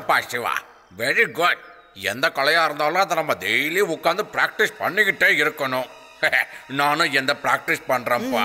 போதும்ப்பா Siva. Very good. எந்த கலையா இருந்தாலும் அதை நம்ம டெய்லி உட்காந்து பிராக்டிஸ் பண்ணிக்கிட்டே இருக்கணும். நானும் எந்த பிராக்டிஸ் பண்றேன்ப்பா.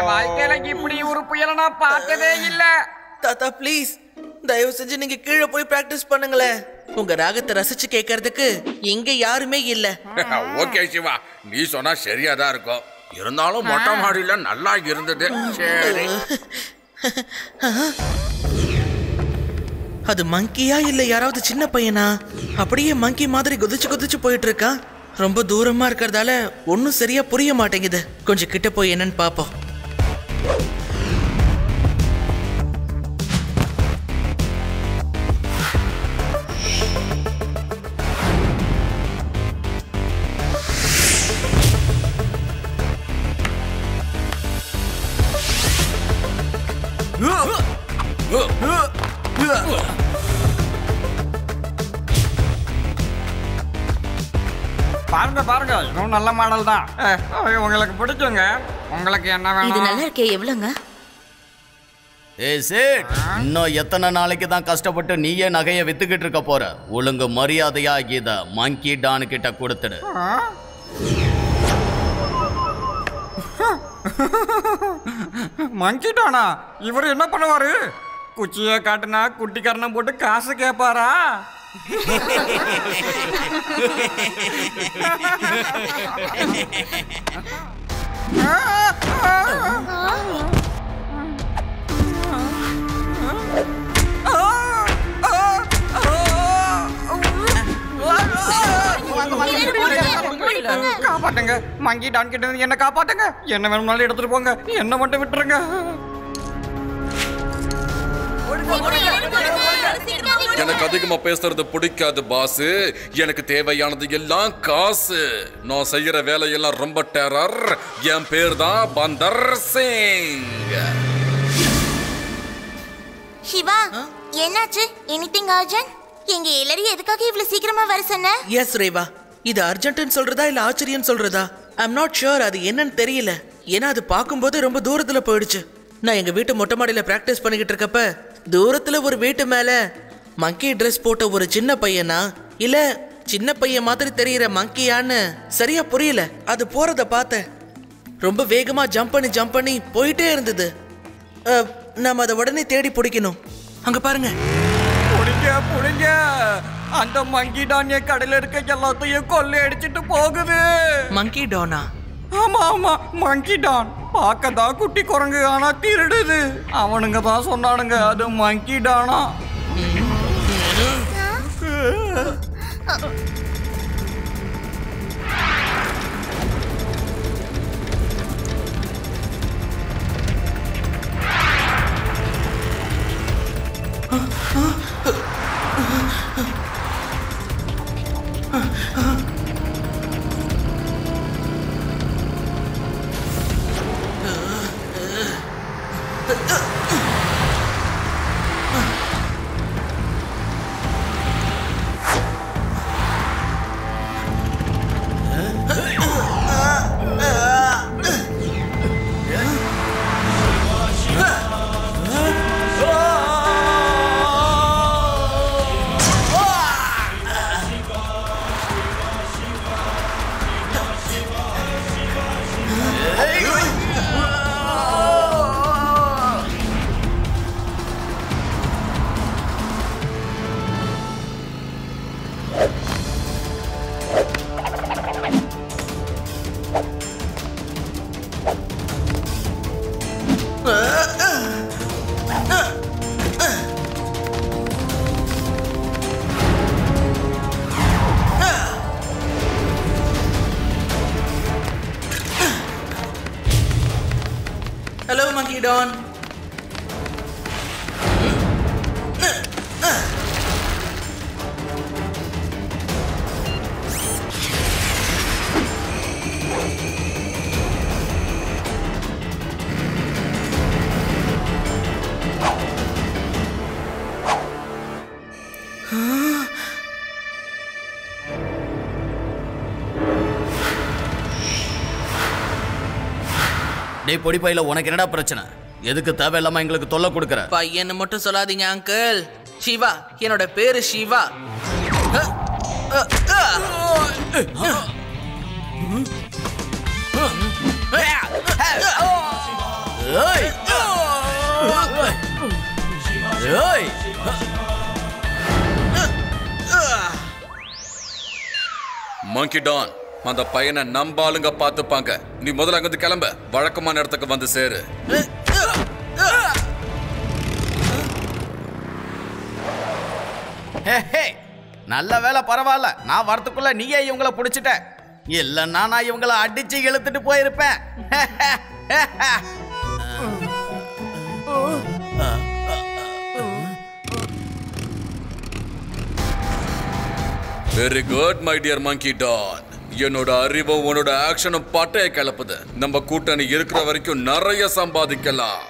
வாழ்க்கையில இப்படி ஒரு புயலை நான் பார்த்ததே இல்ல. தாத்தா ப்ளீஸ் தயவு செஞ்சு நீங்க கீழே போய் பிராக்டிஸ் பண்ணுங்களேன். உங்க ராகத்தை ரசிச்சு கேட்கறதுக்கு இங்க யாருமே இல்ல. ஓகே சிவா, நீ சொன்னா சரியாதான் இருக்கும். இருந்தாலும் மொட்டை மாடியில நல்லா இருந்தது. சரி, அது மங்கியா இல்ல யாராவது சின்ன பையனா? அப்படியே மங்கி மாதிரி குதிச்சு குதிச்சு போயிட்டு இருக்கான். ரொம்ப தூரமா இருக்கிறதால ஒன்னும் சரியா புரிய மாட்டேங்குது. கொஞ்சம் கிட்ட போய் என்னன்னு பாப்போம். பாருங்க பாருங்க, இன்னும் நல்ல மாடல் தான். உங்களுக்கு பிடிக்குங்க. உங்களுக்கு என்ன வேணும்? இது நல்லா இருக்கே. எவ்வளவுங்க? சேட், இன்னும் எத்தனை நாளைக்கு தான் கஷ்டப்பட்டு நீயே நகையை வித்துக்கிட்டு இருக்க போற? ஒழுங்கு மரியாதையா இத மங்கி டான் கிட்ட கொடுத்துடு. மங்கி டானா? இவர் என்ன பண்ணுவாரு? குச்சியை காட்டுனா குட்டிக்காரனை போட்டு காசு கேட்பாரா? காப்பாட்டுங்க, மங்கி டான் கிட்ட என்ன காப்பாட்டுங்க. என்ன வேணும்னாலும் எடுத்துட்டு போங்க, என்ன மட்டும் விட்டுருங்க. எனக்கு அதிகமா பேசுறது பிடிக்காது பாஸ். எனக்கு தேவையானது எல்லாம் காசு. நான் செய்யற வேலையெல்லாம் ரொம்ப டெரர். என் பேர் தான் பந்தர் சிங். சிவா, என்னாச்சு? Anything urgent? எங்க எல்லாரும் எதுக்காக இவ்வளவு சீக்கிரமா வர சொன்ன? எஸ் ரேவா, இது அர்ஜென்ட்னு சொல்றதா இல்ல ஆச்சரியம் சொல்றதா? I'm not sure. அது என்னன்னு தெரியல. ஏன்னா அது பார்க்கும்போது ரொம்ப தூரத்துல போயிடுச்சு. நான் எங்க வீட்டு மொட்டை மாடியில பிராக்டிஸ் பண்ணிக்கிட்டு இருக்கப்ப தூரத்துல ஒரு வீட்டு மேல மங்கி ட்ரெஸ் போட்ட ஒரு சின்ன பையனா இல்ல சின்ன பையன் மாதிரி தெரியற மங்கியான்னு சரியா புரியல. அது போறத பார்த்தேன். ரொம்ப வேகமா ஜம்ப் பண்ணி போயிட்டே இருந்தது. நாம அதை உடனே தேடி பிடிக்கணும். அங்க பாருங்க. புடிங்க. அந்த மங்கி டான் என் கடையில இருக்க எல்லாத்தையும் கொள்ளை அடிச்சிட்டு போகுது. மங்கி டானா? ஆமா ஆமா, மங்கி டான். பார்க்கதான் குட்டி குரங்கு, ஆனா திருடுது. அவனுங்க தான் சொன்னானுங்க அது மங்கி டானா. Hello, Monkey Don. டேய் பொடிப்பையில உனக்கு என்னடா பிரச்சனை? எதுக்கு தேவையில்லாம எங்களுக்கு தொல்லை கொடுக்குற? பையனை மட்டும் சொல்லாதீங்க அங்கிள். சிவா, என்னோட பேரு சிவா. மங்கி டான், அந்த பையனை நம்ம ஆளுங்க பார்த்துப்பாங்க. நீ முதல்ல அங்கிருந்து கிளம்ப, வழக்கமான இடத்துக்கு வந்து சேரு. நல்ல வேலை, பரவாயில்ல. நான் வரத்துக்குள்ள நீயே இவங்கள பிடிச்சிட்ட. இல்லைன்னா நான் இவங்கள அடிச்சு இழுத்துட்டு போயிருப்பேன். Very good my dear monkey don. என்னோட அறிவும் உன்னோட ஆக்ஷனும் பட்டைய கிளப்புது. நம்ம கூட்டணி இருக்கிற வரைக்கும் நிறைய சம்பாதிக்கலாம்.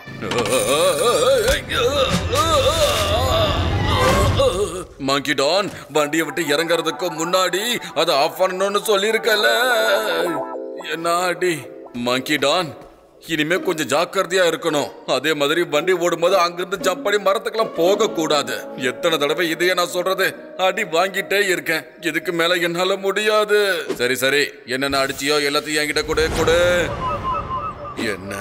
மங்கி டான், வண்டியை விட்டு இறங்குறதுக்கு முன்னாடி அதை ஆஃப் பண்ணணும்னு சொல்லியிருக்கல. என்ன அடி மங்கி டான், இனிமே கொஞ்சம் ஜாக்கிரதையா இருக்கணும். அதே மாதிரி வண்டி ஓடும்போது அங்கிருந்து ஜம்ப் பண்ணி மரத்துக்கெல்லாம் போக கூடாது. எத்தனை தடவை இதையே நான் சொல்றது? அடி வாங்கிட்டே இருக்கேன். இதுக்கு மேல என்னால முடியாது. சரி சரி, என்னென்ன அடிச்சியோ எல்லாத்தையும் என்கிட்ட கொடு. என்ன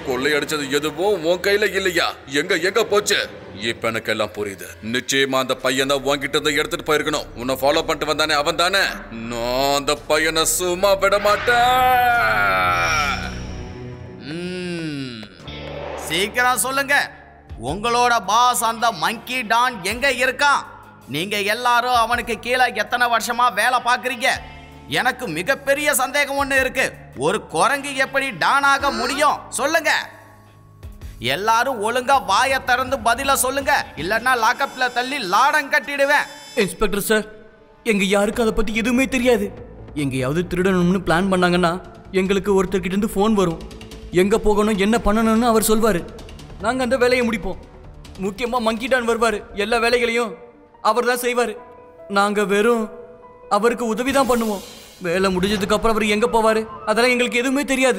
கொள்ளை அடிச்சது எதுவும் உன் கையில இல்லையா? எங்க போச்சு? இப்ப எனக்கு எல்லாம் புரியுது. நிச்சயமா அந்த பையன் தான் உன்கிட்ட இருந்து எடுத்துட்டு போயிருக்கணும். உன்னை ஃபாலோ பண்ணிட்டு வந்தானே அவன் தானே. நான் அந்த பையனை சும்மா விட மாட்டேன். சீக்கிரம் சொல்லுங்க, உங்களோட பாஸ் அந்த மங்கி டான் எங்க இருக்கான்? நீங்க எல்லாரும் அவனுக்கு கீழே எத்தனை வருஷமா வேலை பார்க்கறீங்க? எனக்கு மிகப்பெரிய சந்தேகம் ஒண்ணு இருக்கு. ஒரு குரங்கு எப்படி டான் ஆக முடியும்? சொல்லுங்க. எல்லாரும் ஒழுங்கா வாயை திறந்து பதில சொல்லுங்க, இல்லன்னா லாக்கப்ல தள்ளி லாடம் கட்டிடுவேன். இன்ஸ்பெக்டர் சார், எங்க யாருக்கும் அதை பத்தி எதுவுமே தெரியாது. எங்கேயாவது திருடணும்னு பிளான் பண்ணாங்கன்னா எங்களுக்கு ஒருத்தர்கிட்ட இருந்து ஃபோன் வரும். எங்க போகணும், என்ன பண்ணணும்னு அவர் சொல்வாரு. நாங்க அந்த வேலையை முடிப்போம். முக்கியமா மங்கி டான் வருவாரு. எல்லா வேலைகளையும் அவர் தான் செய்வாரு. நாங்க வெறும் அவருக்கு உதவி தான் பண்ணுவோம். வேலை முடிஞ்சதுக்கு அப்புறம் அவர் எங்க போவாரு அதெல்லாம் எங்களுக்கு எதுவுமே தெரியாது.